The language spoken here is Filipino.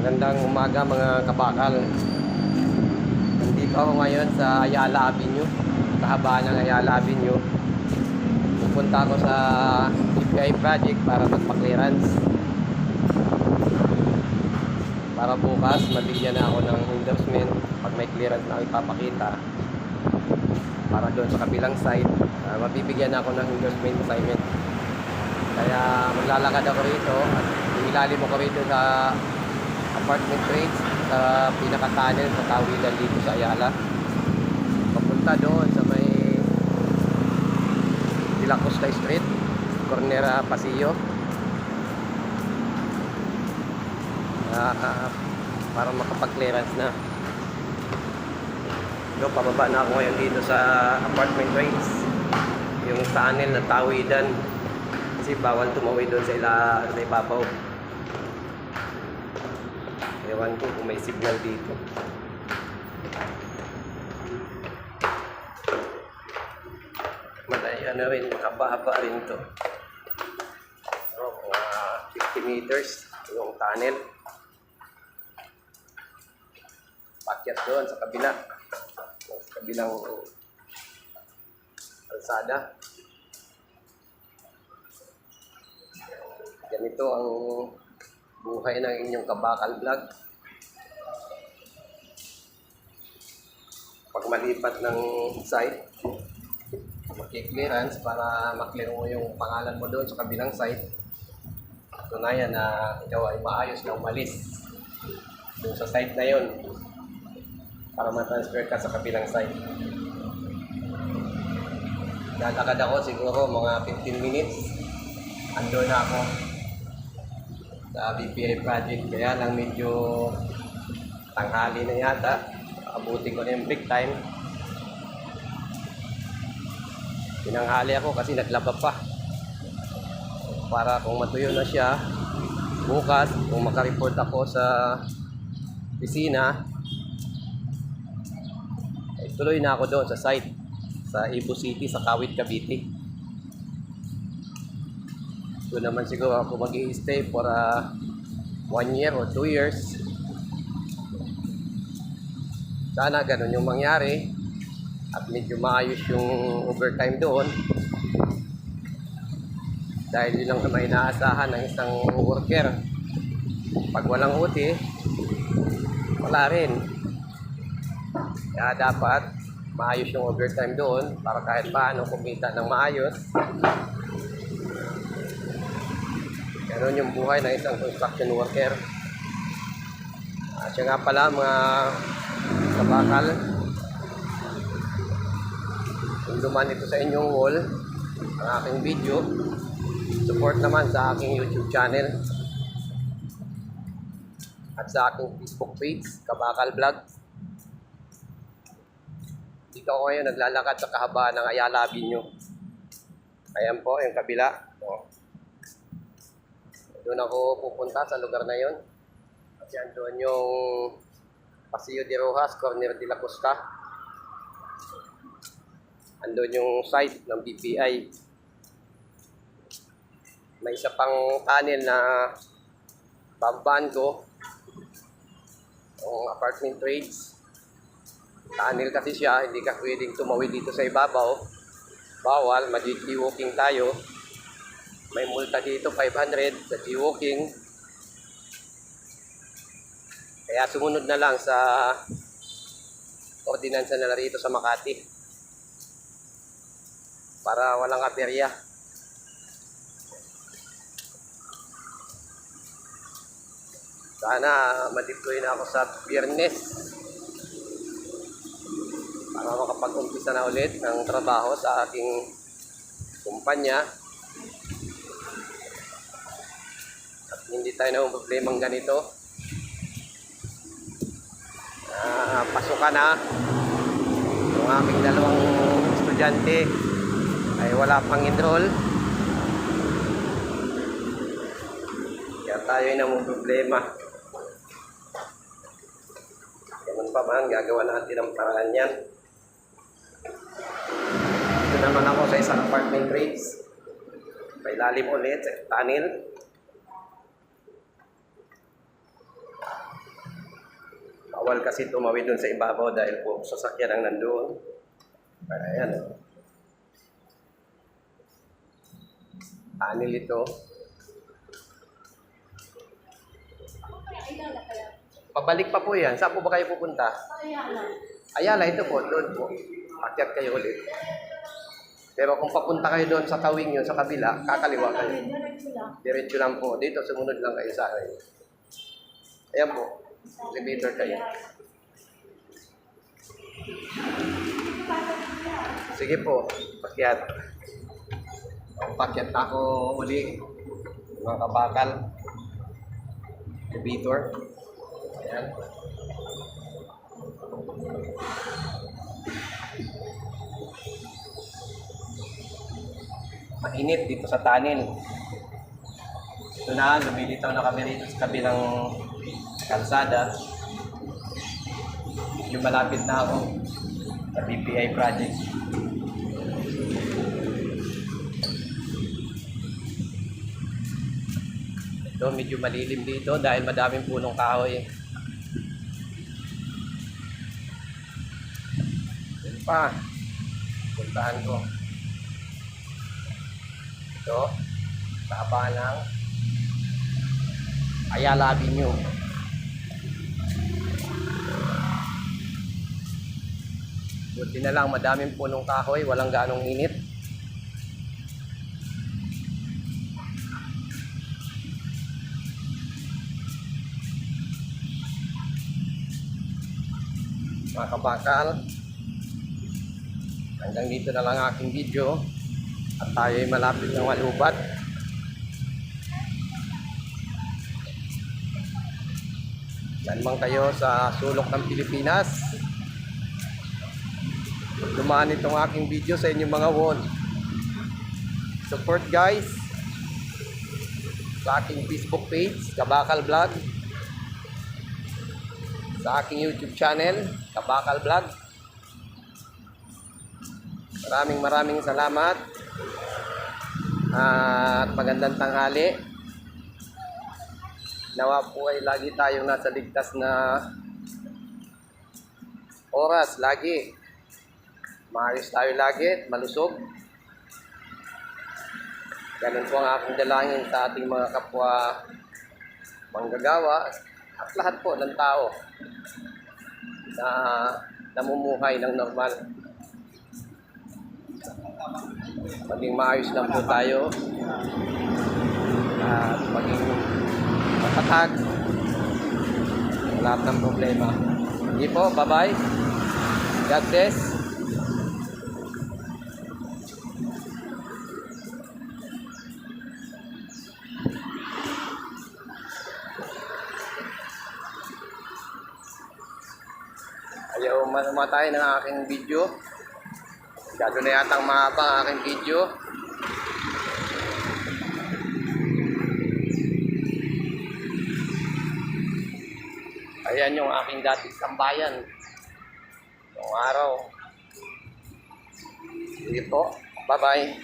Magandang umaga mga kabakal. Nandito ako ngayon sa Ayala Avenue, kahabaan ng Ayala Avenue. Pupunta ako sa BPI project para magpa-clearance. Para bukas mabigyan na ako ng endorsement pag may clearance na ipapakita. Para doon sa kabilang site, mabibigyan na ako ng endorsement assignment. Kaya maglalakad ako rito at ilalim ako rito sa apartment trades sa pinaka-tunnel sa tawilan dito sa Ayala. Papunta doon sa may De La Costa Street, corner Pasillo. Para makapag-clearance na. So, pababa na ako ngayon dito sa apartment trades. Yung tunnel na tawidan. Kasi bawal tumawid doon sa ibabaw. Ewan ko kung may signal dito. Madaya na rin, nakababa rin ito. So, 50 meters yung tunnel. Pakyat doon sa kabila. Sa kabilang kalsada. Ganito ang buhay ng inyong kabakal vlog. Pag malipat ng site, maki-clearance para maklear mo yung pangalan mo doon sa kabilang site. Tunayan na ikaw ay maayos na umalis doon sa site na yon para ma-transfer ka sa kabilang site. Lalakad ako siguro mga 15 minutes. Ando na ako sa BPI project, kaya lang medyo tanghali na yata. Abutin ko na yung break time. Pinanghali ako kasi naglaba pa. Para kung matuyo na siya, bukas kung makareport ako sa opisina, tuloy na ako doon sa site sa Ibu City sa Kawit, Cavite. Doon naman siguro ako mag-i-stay for 1 year or 2 years. Sana ganun yung mangyari at medyo maayos yung overtime doon, dahil yun lang naman inaasahan ng isang worker. Pag walang OT, wala rin. Kaya dapat maayos yung overtime doon para kahit paano kumita ng maayos. Ganun yung buhay ng isang construction worker. Siya nga pala mga kabakal, kung duman ito sa inyong wall ang aking video, support naman sa aking YouTube channel at sa aking Facebook page, Kabakal Vlog. Dito ako ngayon naglalakad sa kahabaan ng Ayala Avenue. Ayan po yung kabila. Doon ako pupunta sa lugar na yon. Kasi doon yung Pasillo de Rojas, corner De La Costa. Andun yung site ng BPI. May isa pang tunnel na babaan ko. Yung apartment trades. Tunnel kasi siya, hindi ka pwedeng tumawid dito sa ibabaw. Bawal, mag-G-walking tayo. May multa dito, 500 sa G-walking. Kaya sumunod na lang sa ordinansa na rito sa Makati para walang aperya. Sana ma-deploy na ako sa Biyernes para makapag-umpisa na ulit ng trabaho sa aking kumpanya. At hindi tayo na problemang ganito. Pasukan na yung aming dalawang estudyante ay wala pang enroll, kaya tayo ay namang problema. Ganun pa man, gagawa natin ang paraan yan. Ito naman ako sa isang apartment trades, may lalim ulit sa tunnel. Bawal kasi tumawid doon sa ibabaw dahil po sasakyan ang nandoon. Kaya ayan. Tunnel ito. Pabalik pa po yan. Saan po ba kayo pupunta? Ayala, ito po. Doon po. Akyat kayo ulit. Pero kung papunta kayo doon sa tawing yun, sa kabila, kakaliwa kayo. Diretso lang po. Dito, sumunod lang kayo sa akin. Ayan po. Elevator kayo. Sige po. Pakyat. Pakyat ako uli. Mga kabakal. Elevator. Ayan. Mainit dito sa tunnel. Ito na, lumilitaw na kami rito sa kabilang kalsada. Yung malapit na ako sa BPI project. Ito, medyo malilim dito dahil madaming punong kahoy. Yan pa. Puntahan ko. Ito, taba ng Ayala Avenue. Buti na lang, madaming punong kahoy, walang ganong init. Mga kabakal, hanggang dito na lang aking video. At tayo ay malapit ng malubat. Saan man kayo sa sulok ng Pilipinas, dumaan itong aking video sa inyong mga wall. Support guys sa aking Facebook page, Kabakal Vlog. Sa aking YouTube channel, Kabakal Vlog. Maraming salamat. At magandang tanghali. Nawa po ay lagi tayong nasa ligtas na oras. Lagi maayos tayo lagi, malusog. Ganun po ang aking dalangin sa ating mga kapwa manggagawa at lahat po ng tao na namumuhay ng normal. Maging maayos lang po tayo at maging matatag lahat ng problema. Hindi po, bye-bye. God bless. Ayaw mamatay ng aking video. Gado na yatang mahaba ang aking video. Ayan yung aking dating sambayan. Noong araw. Sige po. Bye-bye.